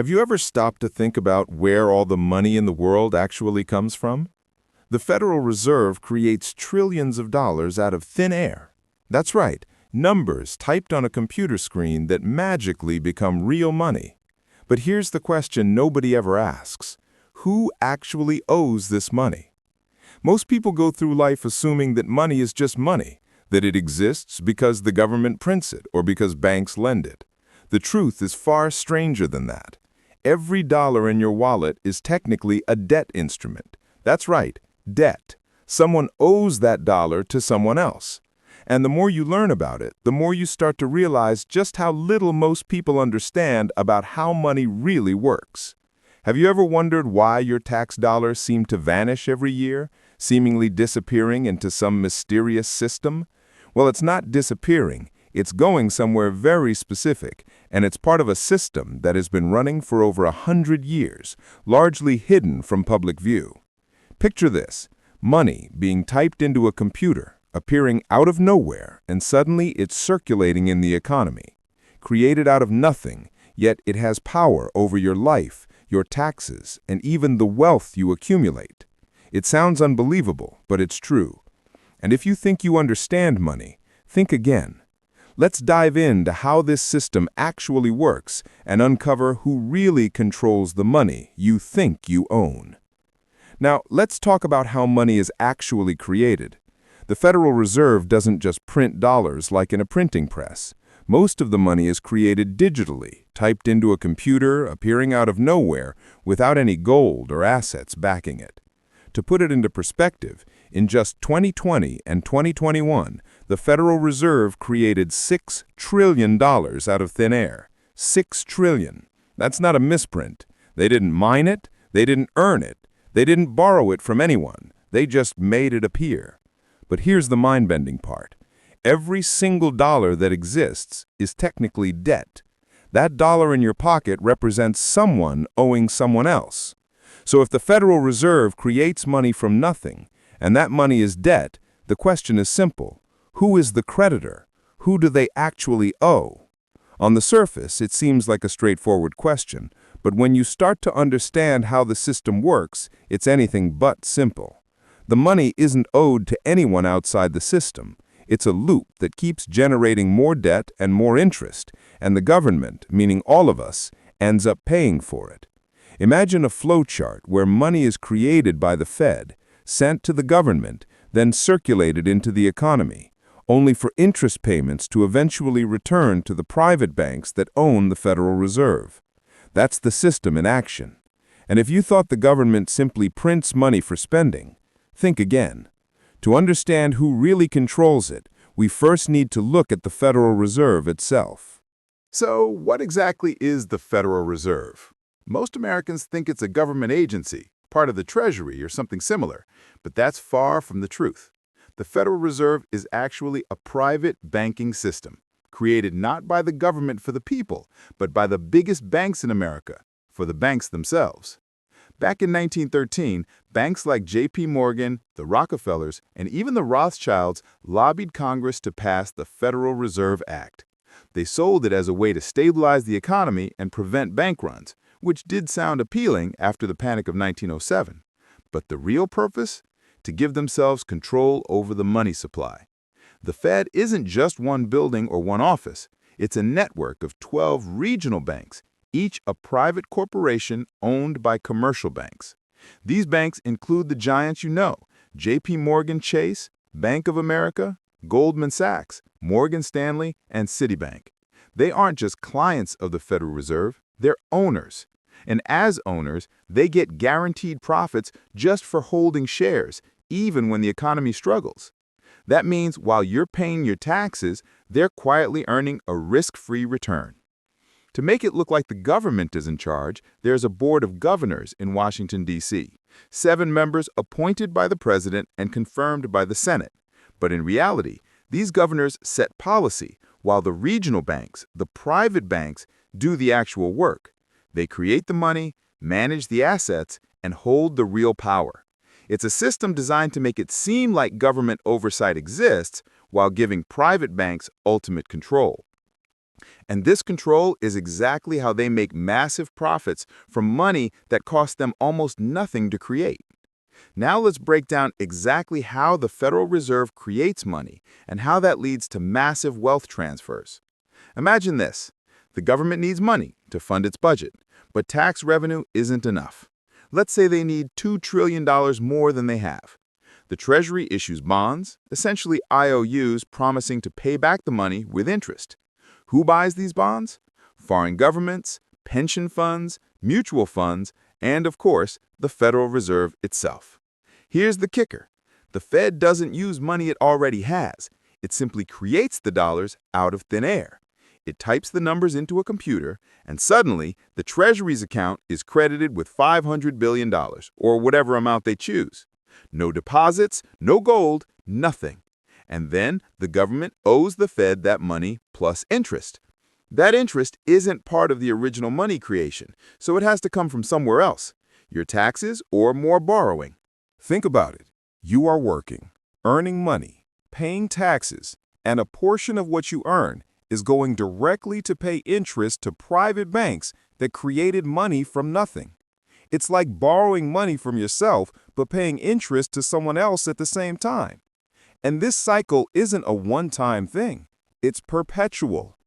Have you ever stopped to think about where all the money in the world actually comes from? The Federal Reserve creates trillions of dollars out of thin air. That's right, numbers typed on a computer screen that magically become real money. But here's the question nobody ever asks. Who actually owes this money? Most people go through life assuming that money is just money, that it exists because the government prints it or because banks lend it. The truth is far stranger than that. Every dollar in your wallet is technically a debt instrument. That's right, debt. Someone owes that dollar to someone else. And the more you learn about it, the more you start to realize just how little most people understand about how money really works. Have you ever wondered why your tax dollars seem to vanish every year, seemingly disappearing into some mysterious system? Well, it's not disappearing. It's going somewhere very specific, and it's part of a system that has been running for over 100 years, largely hidden from public view. Picture this, money being typed into a computer, appearing out of nowhere, and suddenly it's circulating in the economy. Created out of nothing, yet it has power over your life, your taxes, and even the wealth you accumulate. It sounds unbelievable, but it's true. And if you think you understand money, think again. Let's dive into how this system actually works and uncover who really controls the money you think you own. Now, let's talk about how money is actually created. The Federal Reserve doesn't just print dollars like in a printing press. Most of the money is created digitally, typed into a computer, appearing out of nowhere, without any gold or assets backing it. To put it into perspective, in just 2020 and 2021, the Federal Reserve created $6 trillion out of thin air. $6 trillion. That's not a misprint. They didn't mine it, they didn't earn it, they didn't borrow it from anyone. They just made it appear. But here's the mind-bending part. Every single dollar that exists is technically debt. That dollar in your pocket represents someone owing someone else. So if the Federal Reserve creates money from nothing, and that money is debt, the question is simple. Who is the creditor? Who do they actually owe? On the surface, it seems like a straightforward question, but when you start to understand how the system works, it's anything but simple. The money isn't owed to anyone outside the system. It's a loop that keeps generating more debt and more interest, and the government, meaning all of us, ends up paying for it. Imagine a flowchart where money is created by the Fed, sent to the government, then circulated into the economy, only for interest payments to eventually return to the private banks that own the Federal Reserve. That's the system in action. And if you thought the government simply prints money for spending, think again. To understand who really controls it, we first need to look at the Federal Reserve itself. So, what exactly is the Federal Reserve? Most Americans think it's a government agency, part of the Treasury or something similar, but that's far from the truth. The Federal Reserve is actually a private banking system, created not by the government for the people, but by the biggest banks in America, for the banks themselves. Back in 1913, banks like J.P. Morgan, the Rockefellers, and even the Rothschilds lobbied Congress to pass the Federal Reserve Act. They sold it as a way to stabilize the economy and prevent bank runs, which did sound appealing after the Panic of 1907. But the real purpose? To give themselves control over the money supply. The Fed isn't just one building or one office. It's a network of 12 regional banks, each a private corporation owned by commercial banks. These banks include the giants you know, J.P. Morgan Chase, Bank of America, Goldman Sachs, Morgan Stanley, and Citibank. They aren't just clients of the Federal Reserve, they're owners. And as owners, they get guaranteed profits just for holding shares, even when the economy struggles. That means while you're paying your taxes, they're quietly earning a risk-free return. To make it look like the government is in charge, there's a board of governors in Washington, D.C., 7 members appointed by the president and confirmed by the Senate. But in reality, these governors set policy, while the regional banks, the private banks, do the actual work. They create the money, manage the assets, and hold the real power. It's a system designed to make it seem like government oversight exists while giving private banks ultimate control. And this control is exactly how they make massive profits from money that cost them almost nothing to create. Now let's break down exactly how the Federal Reserve creates money and how that leads to massive wealth transfers. Imagine this. The government needs money to fund its budget, but tax revenue isn't enough. Let's say they need $2 trillion more than they have. The Treasury issues bonds, essentially IOUs promising to pay back the money with interest. Who buys these bonds? Foreign governments, pension funds, mutual funds, and of course, the Federal Reserve itself. Here's the kicker. The Fed doesn't use money it already has. It simply creates the dollars out of thin air. It types the numbers into a computer, and suddenly, the Treasury's account is credited with $500 billion, or whatever amount they choose. No deposits, no gold, nothing. And then the government owes the Fed that money plus interest. That interest isn't part of the original money creation, so it has to come from somewhere else, your taxes or more borrowing. Think about it. You are working, earning money, paying taxes, and a portion of what you earn is going directly to pay interest to private banks that created money from nothing. It's like borrowing money from yourself but paying interest to someone else at the same time. And this cycle isn't a one-time thing. It's perpetual.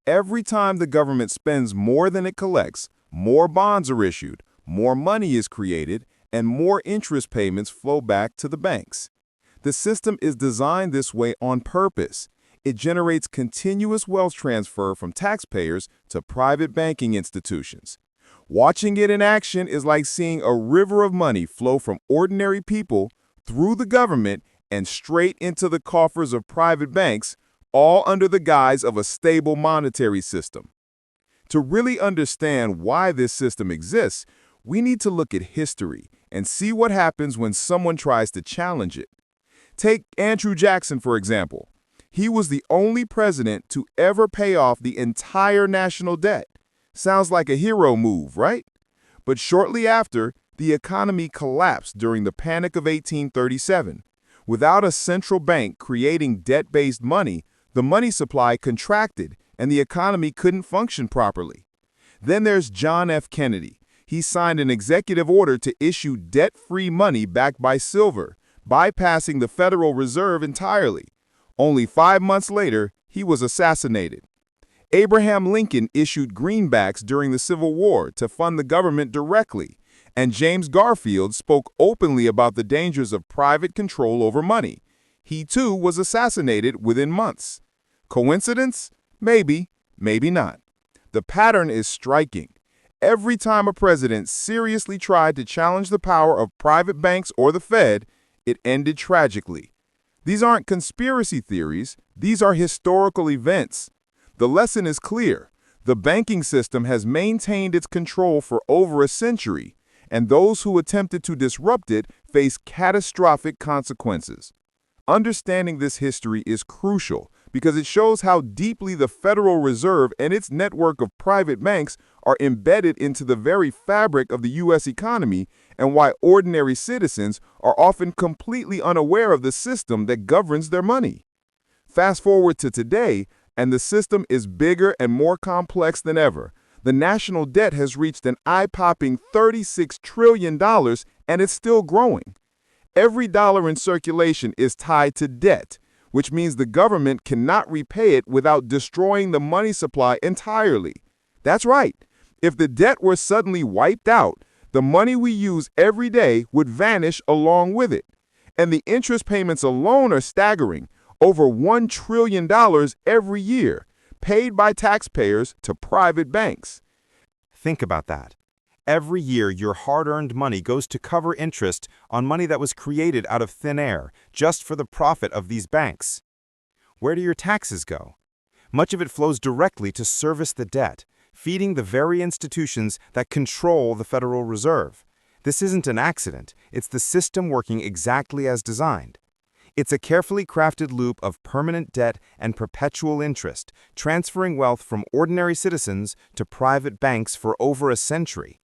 Every time the government spends more than it collects, more bonds are issued, more money is created, and more interest payments flow back to the banks. The system is designed this way on purpose. It generates continuous wealth transfer from taxpayers to private banking institutions. Watching it in action is like seeing a river of money flow from ordinary people through the government and straight into the coffers of private banks, all under the guise of a stable monetary system. To really understand why this system exists, we need to look at history and see what happens when someone tries to challenge it. Take Andrew Jackson, for example. He was the only president to ever pay off the entire national debt. Sounds like a hero move, right? But shortly after, the economy collapsed during the Panic of 1837. Without a central bank creating debt-based money, the money supply contracted and the economy couldn't function properly. Then there's John F. Kennedy. He signed an executive order to issue debt-free money backed by silver, bypassing the Federal Reserve entirely. Only 5 months later, he was assassinated. Abraham Lincoln issued greenbacks during the Civil War to fund the government directly, and James Garfield spoke openly about the dangers of private control over money. He too was assassinated within months. Coincidence? Maybe, maybe not. The pattern is striking. Every time a president seriously tried to challenge the power of private banks or the Fed, it ended tragically. These aren't conspiracy theories, these are historical events. The lesson is clear. The banking system has maintained its control for over a century, and those who attempted to disrupt it face catastrophic consequences. Understanding this history is crucial because it shows how deeply the Federal Reserve and its network of private banks are embedded into the very fabric of the U.S. economy and why ordinary citizens are often completely unaware of the system that governs their money. Fast forward to today, and the system is bigger and more complex than ever. The national debt has reached an eye-popping $36 trillion, and it's still growing. Every dollar in circulation is tied to debt, which means the government cannot repay it without destroying the money supply entirely. That's right. If the debt were suddenly wiped out, the money we use every day would vanish along with it. And the interest payments alone are staggering, over $1 trillion every year, paid by taxpayers to private banks. Think about that. Every year, your hard-earned money goes to cover interest on money that was created out of thin air, just for the profit of these banks. Where do your taxes go? Much of it flows directly to service the debt, feeding the very institutions that control the Federal Reserve. This isn't an accident. It's the system working exactly as designed. It's a carefully crafted loop of permanent debt and perpetual interest, transferring wealth from ordinary citizens to private banks for over a century.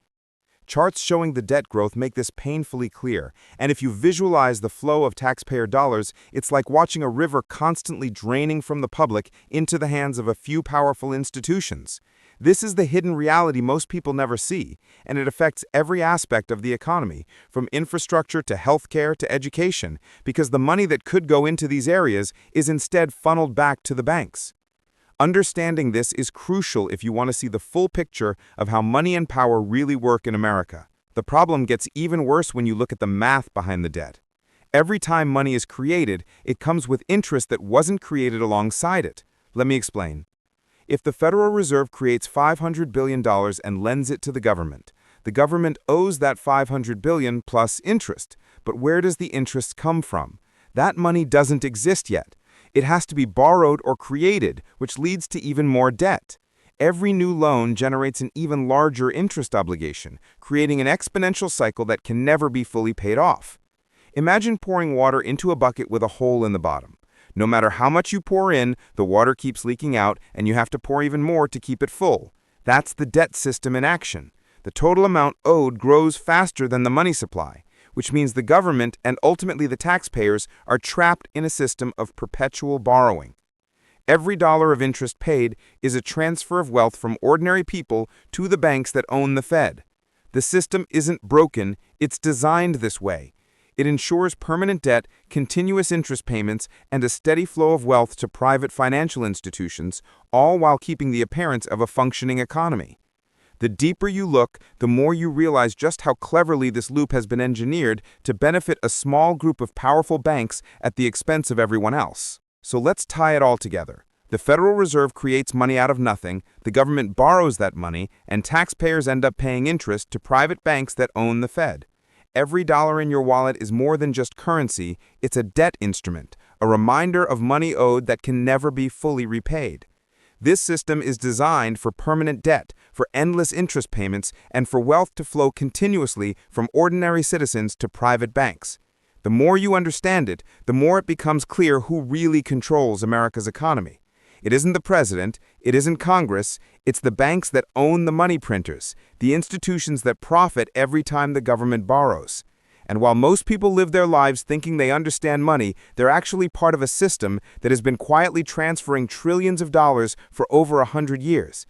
Charts showing the debt growth make this painfully clear, and if you visualize the flow of taxpayer dollars, it's like watching a river constantly draining from the public into the hands of a few powerful institutions. This is the hidden reality most people never see, and it affects every aspect of the economy, from infrastructure to healthcare to education, because the money that could go into these areas is instead funneled back to the banks. Understanding this is crucial if you want to see the full picture of how money and power really work in America. The problem gets even worse when you look at the math behind the debt. Every time money is created, it comes with interest that wasn't created alongside it. Let me explain. If the Federal Reserve creates $500 billion and lends it to the government owes that $500 billion plus interest. But where does the interest come from? That money doesn't exist yet. It has to be borrowed or created, which leads to even more debt. Every new loan generates an even larger interest obligation, creating an exponential cycle that can never be fully paid off. Imagine pouring water into a bucket with a hole in the bottom. No matter how much you pour in, the water keeps leaking out, and you have to pour even more to keep it full. That's the debt system in action. The total amount owed grows faster than the money supply, which means the government and ultimately the taxpayers are trapped in a system of perpetual borrowing. Every dollar of interest paid is a transfer of wealth from ordinary people to the banks that own the Fed. The system isn't broken, it's designed this way. It ensures permanent debt, continuous interest payments, and a steady flow of wealth to private financial institutions, all while keeping the appearance of a functioning economy. The deeper you look, the more you realize just how cleverly this loop has been engineered to benefit a small group of powerful banks at the expense of everyone else. So let's tie it all together. The Federal Reserve creates money out of nothing, the government borrows that money, and taxpayers end up paying interest to private banks that own the Fed. Every dollar in your wallet is more than just currency, it's a debt instrument, a reminder of money owed that can never be fully repaid. This system is designed for permanent debt, for endless interest payments, and for wealth to flow continuously from ordinary citizens to private banks. The more you understand it, the more it becomes clear who really controls America's economy. It isn't the president, it isn't Congress, it's the banks that own the money printers, the institutions that profit every time the government borrows. And while most people live their lives thinking they understand money, they're actually part of a system that has been quietly transferring trillions of dollars for over 100 years.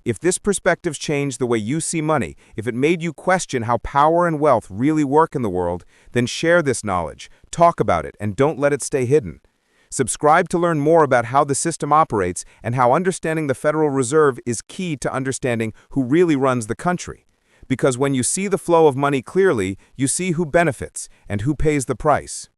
If this perspective changed the way you see money, if it made you question how power and wealth really work in the world, then share this knowledge, talk about it, and don't let it stay hidden. Subscribe to learn more about how the system operates and how understanding the Federal Reserve is key to understanding who really runs the country. Because when you see the flow of money clearly, you see who benefits and who pays the price.